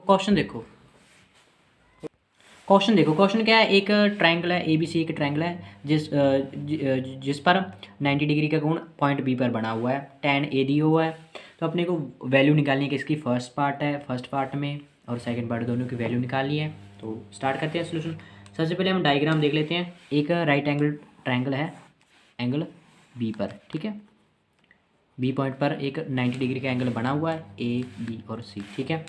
Question देखो, question क्या है, एक ट्रायंगल है ए बी सी, एक ट्रायंगल है जिस पर 90 डिग्री का कोण पॉइंट बी पर बना हुआ है, tan ए दिया हुआ है। तो अपने को वैल्यू निकालनी है कि इसकी फर्स्ट पार्ट में और सेकंड पार्ट दोनों की वैल्यू निकालनी है। तो स्टार्ट करते हैं सोल्यूशन। सबसे पहले हम डायग्राम देख लेते हैं। एक राइट एंगल ट्रायंगल है एंगल बी पर, ठीक है, बी पॉइंट पर एक 90 डिग्री का एंगल बना हुआ है, ए बी और सी, ठीक है।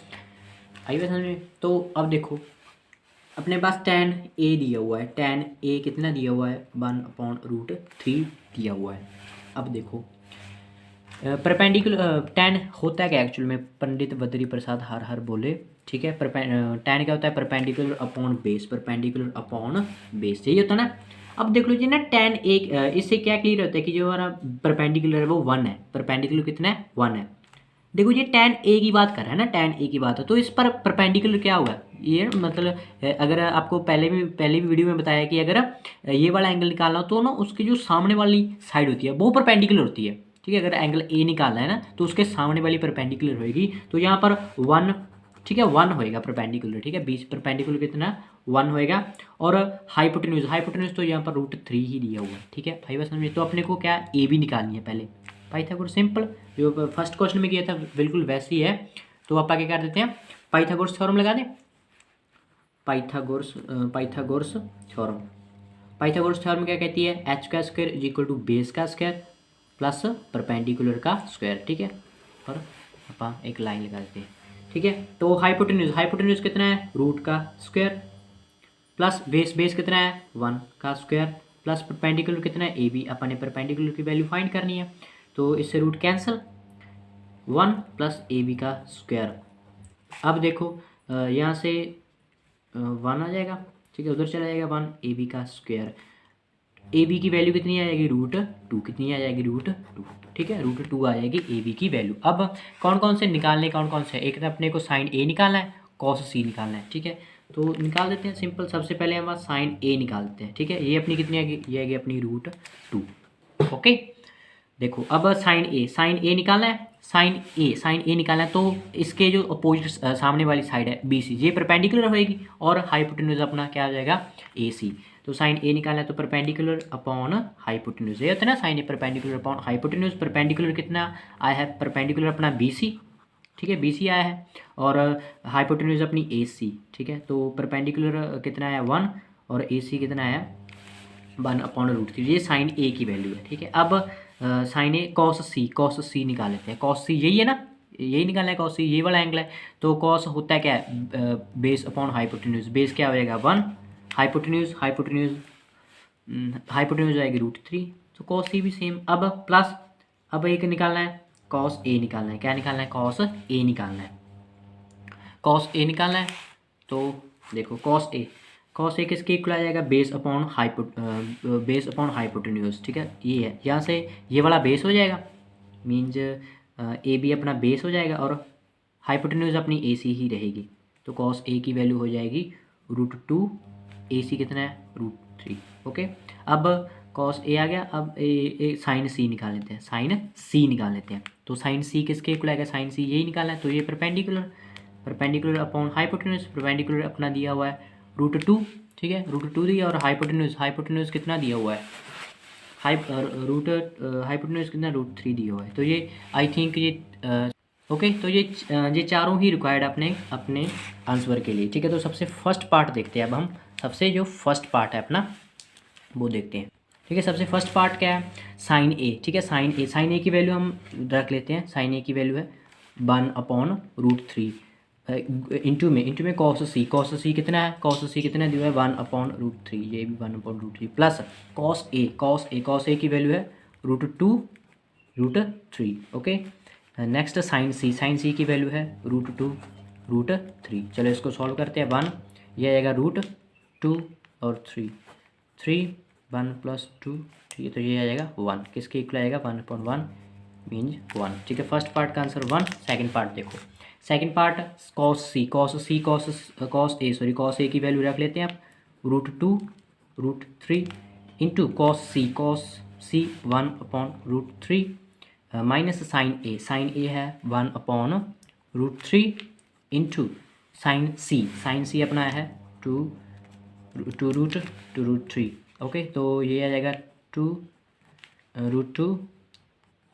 आइए समझ में। तो अब देखो अपने पास tan ए दिया हुआ है, tan ए कितना दिया हुआ है, 1/√3 दिया हुआ है। अब देखो परपेंडिकुलर tan होता है क्या एक्चुअल में, पंडित बद्री प्रसाद हर हर बोले, ठीक है। tan क्या होता है, perpendicular upon base, perpendicular upon base, यही होता है ना। अब देख लीजिए ना tan एक, इससे क्या क्लियर होता है कि जो हमारा परपेंडिकुलर है वो 1 है, परपेंडिकुलर कितना है, 1 है। देखो ये tan ए की बात कर रहा है ना, tan ए की बात है, तो इस पर परपेंडिकुलर क्या हुआ ये, मतलब अगर आपको पहली भी वीडियो में बताया कि अगर ये वाला एंगल निकालना हो तो ना उसकी जो सामने वाली साइड होती है वो परपेंडिकुलर होती है, ठीक है। अगर एंगल ए निकालना है ना तो उसके सामने वाली परपेंडिकुलर होगी, तो यहाँ पर 1, ठीक है, 1 होएगा परपेंडिकुलर, ठीक है। बीच परपेंडिकुलर कितना 1 होएगा। और हाइपोटेन्यूज तो यहाँ पर √3 ही दिया हुआ है, ठीक है भाई, बस समझिए। तो अपने को क्या ए बी निकालनी है पहले, पाइथागोरस, सिंपल, जो फर्स्ट क्वेश्चन में किया था बिल्कुल वैसे ही है। तो आप आगे कर देते हैं, पाइथागोरस थ्योरम लगा दें। पाइथागोरस थ्योरम, पाइथागोरस थ्योरम क्या कहती है, एच का square is equal to base का स्क्वायर प्लस परपेंडिकुलर का स्क्वायर, ठीक है। और आप एक लाइन लगा देते हैं, ठीक है। तो हाइपोटेन्यूज कितना है, रूट का स्क्वायर प्लस बेस कितना है, 1 का स्क्वायर प्लस परपेंडिकुलर कितना है, ए बी। अपन ने परपेंडिकुलर की वैल्यू फाइंड करनी है, तो इससे root cancel, 1 plus A B का स्क्वायर। अब देखो यहाँ से 1 आ जाएगा, ठीक है, उधर चला जाएगा 1, ए बी का स्क्वायर। ए बी की वैल्यू कितनी आ जाएगी, √2, कितनी आ जाएगी, √2, ठीक है, √2 आ जाएगी ए बी की वैल्यू। अब कौन कौन से निकालने, कौन कौन से, एक तो अपने को साइन ए निकालना है, कॉस सी निकालना है, ठीक है। तो निकाल देते हैं सिंपल। सबसे पहले हम साइन ए निकालते हैं, ठीक है। ये अपनी कितनी आएगी, ये आएगी अपनी √2, ओके। देखो अब साइन ए निकालना है, साइन ए निकालना है, तो इसके जो अपोजिट सामने वाली साइड है बी सी, ये परपेंडिकुलर होएगी और हाइपोटेन्यूज अपना क्या आ जाएगा, ए सी। तो साइन ए निकालना है तो परपेंडिकुलर अपॉन हाइपोटेन्यूज, ये होता है ना, साइन ए परपेंडिकुलर अपॉन हाइपोटेन्यूज। परपेंडिकुलर कितना आया है, परपेंडिकुलर अपना बी सी, ठीक है, बी सी आया है, और हाइपोटेन्यूज अपनी ए सी, ठीक है। तो परपेंडिकुलर कितना आया, 1, और ए सी कितना आया, 1/√3, ये साइन ए की वैल्यू है, ठीक है। अब साइन ए कॉस सी निकाल लेते हैं। कॉस सी यही है ना, यही निकालना है, कॉस सी ये वाला एंगल है। तो कॉस होता है क्या है, बेस अपॉन हाइपोटेन्यूज, बेस क्या हो जाएगा 1, हाइपोटेन्यूज आएगी √3, तो कॉस सी भी सेम। अब प्लस, अब एक निकालना है, कॉस ए निकालना है, क्या निकालना है, कॉस ए निकालना है, कॉस ए निकालना है। तो देखो कॉस ए किसके इक्वल आ जाएगा, बेस अपॉन हाइपोटेन्यूज, ठीक है। ये है, यहाँ से ये वाला बेस हो जाएगा, मीन्स ए बी अपना बेस हो जाएगा और हाइपोटेन्यूज अपनी ए सी ही रहेगी। तो कॉस ए की वैल्यू हो जाएगी √2, ए सी कितना है, √3, ओके। अब कॉस ए आ गया। अब साइन सी निकाल लेते हैं, तो साइन सी किसके इक्वल आएगा, साइन सी यही निकालना है। तो ये परपेंडिकुलर अपॉन हाइपोटेन्यूज, परपेंडिकुलर अपना दिया हुआ है √2, ठीक है, √2 दिया, और हाइपोटेन्यूज कितना दिया हुआ है, हाइपोटेन्यूज कितना, √3 दिया हुआ है। तो ये आई थिंक ये ओके। तो ये चारों ही रिक्वायर्ड अपने आंसर के लिए, ठीक है। तो सबसे फर्स्ट पार्ट देखते हैं। अब हम सबसे जो फर्स्ट पार्ट है अपना वो देखते हैं, ठीक है। सबसे फर्स्ट पार्ट क्या है, साइन ए, ठीक है। साइन ए की वैल्यू हम रख लेते हैं। साइन ए की वैल्यू है 1/√3, इंटू में कॉस सी कितना है, दिया है 1/√3, ये भी 1/√3, प्लस कॉस ए की वैल्यू है √2√3, ओके। नेक्स्ट साइन सी की वैल्यू है √2√3। चलो इसको सॉल्व करते हैं। 1 ये आएगा √2 और 3 1 + 2, ठीक है। तो ये आ जाएगा 1, किसके इक्वल आएगा, 1/1 मीन्स 1, ठीक है। फर्स्ट पार्ट का आंसर 1। सेकंड पार्ट देखो, सेकंड पार्ट कॉस ए की वैल्यू रख लेते हैं आप, √2√3 इंटू कॉस सी 1/√3 माइनस साइन ए है 1/√3 इंटू साइन सी अपना है टू रूट थ्री। ओके, तो ये आ जाएगा 2√2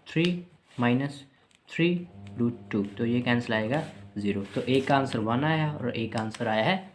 3 माइनस 3√2, तो ये कैंसिल आएगा 0। तो एक का आंसर 1 आया और एक का आंसर आया है